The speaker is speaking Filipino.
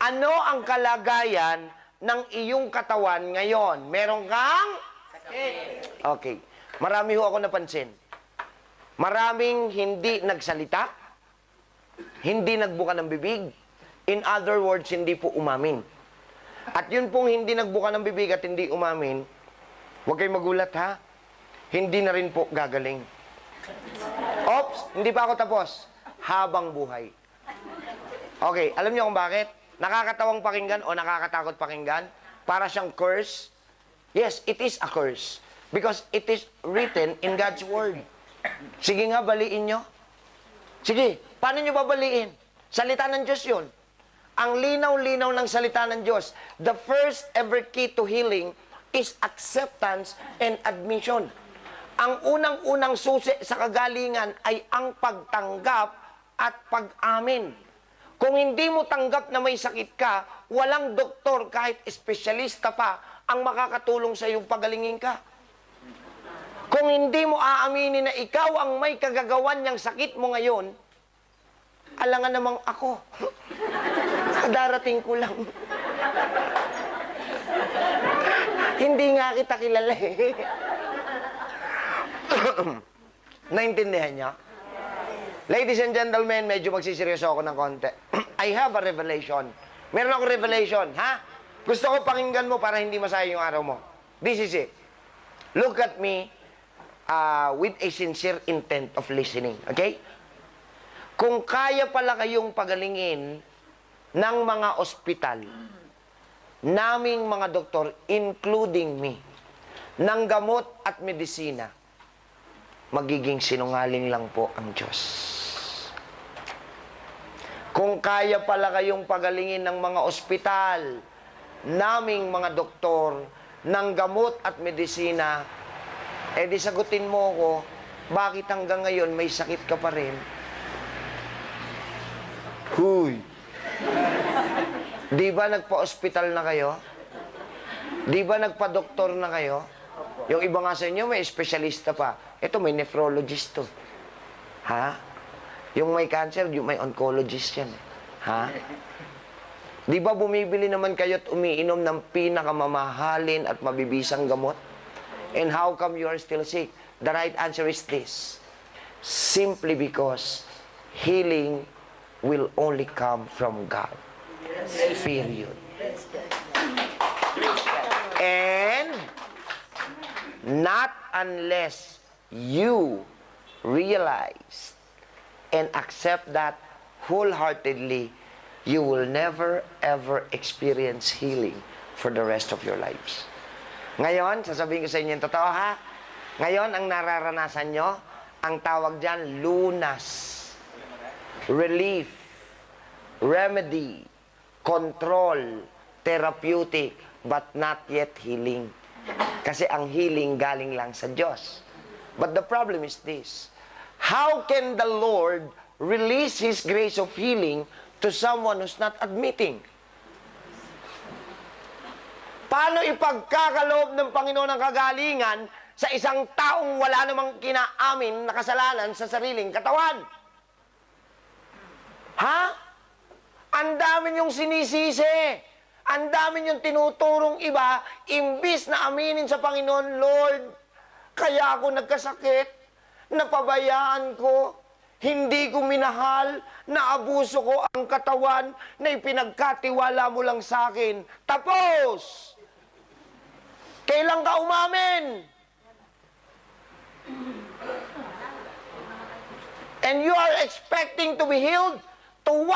Ano ang kalagayan ng iyong katawan ngayon? Meron kang? Sakit. Okay. Marami ho ako napansin. Maraming hindi nagsalita, hindi nagbuka ng bibig. In other words, hindi po umamin. At yun pong hindi nagbuka ng bibig at hindi umamin, huwag kayong magulat ha, hindi na rin po gagaling. Oops, hindi pa ako tapos. Habang buhay. Okay, alam niyo kung bakit? Nakakatawang pakinggan o nakakatakot pakinggan? Para siyang curse? Yes, it is a curse. Because it is written in God's Word. Sige nga, baliin nyo. Sige, paano nyo babaliin? Salita ng Diyos yun. Ang linaw-linaw ng salita ng Diyos. The first ever key to healing is acceptance and admission. Ang unang-unang susi sa kagalingan ay ang pagtanggap at pag-amin. Kung hindi mo tanggap na may sakit ka, walang doktor kahit espesyalista pa ang makakatulong sa iyong pagalingin ka. Kung hindi mo aaminin na ikaw ang may kagagawan niyang sakit mo ngayon, alangan namang ako. Darating ko lang. Hindi nga kita kilala eh. Naintindihan niya? Ladies and gentlemen, medyo magsiseryoso ako ng konti. I have a revelation. Meron akong revelation, ha? Gusto ko pakinggan mo para hindi masayang yung araw mo. This is it. Look at me with a sincere intent of listening. Okay? Kung kaya pala kayong pagalingin ng mga ospital, naming mga doktor, including me, ng gamot at medisina, magiging sinungaling lang po ang Diyos. Kung kaya pala kayong pagalingin ng mga ospital, naming mga doktor, ng gamot at medisina, di sagutin mo ko, bakit hanggang ngayon may sakit ka pa rin? Huy! Di ba nagpa-ospital na kayo? Di ba nagpa-doktor na kayo? Yung iba nga sa inyo, may espesyalista pa. Ito, may nephrologist to. Ha? Yung may cancer, yung may oncologist yan. Ha? Di ba bumibili naman kayo at umiinom ng pinakamamahalin at mabibisang gamot? And how come you are still sick? The right answer is this. Simply because healing will only come from God. Period. And not unless you realize and accept that wholeheartedly, you will never ever experience healing for the rest of your lives. Ngayon, sasabihin ko sa inyo yung totoo ha. Ngayon, ang nararanasan nyo, ang tawag dyan, lunas, relief, remedy, control, therapeutic, but not yet healing. Kasi ang healing galing lang sa Diyos. But the problem is this. How can the Lord release His grace of healing to someone who's not admitting? Paano ipagkakaloob ng Panginoon ang kagalingan sa isang taong wala namang kinaamin na kasalanan sa sariling katawan? Ha? Ang dami niyong sinisisi. Ang dami niyong tinuturong iba, imbis na aminin sa Panginoon, Lord, kaya ako nagkasakit, napabayaan ko, hindi ko minahal, naabuso ko ang katawan na ipinagkatiwala mo lang sa akin. Tapos! Kailan ka umamin? And you are expecting to be healed? Tuwang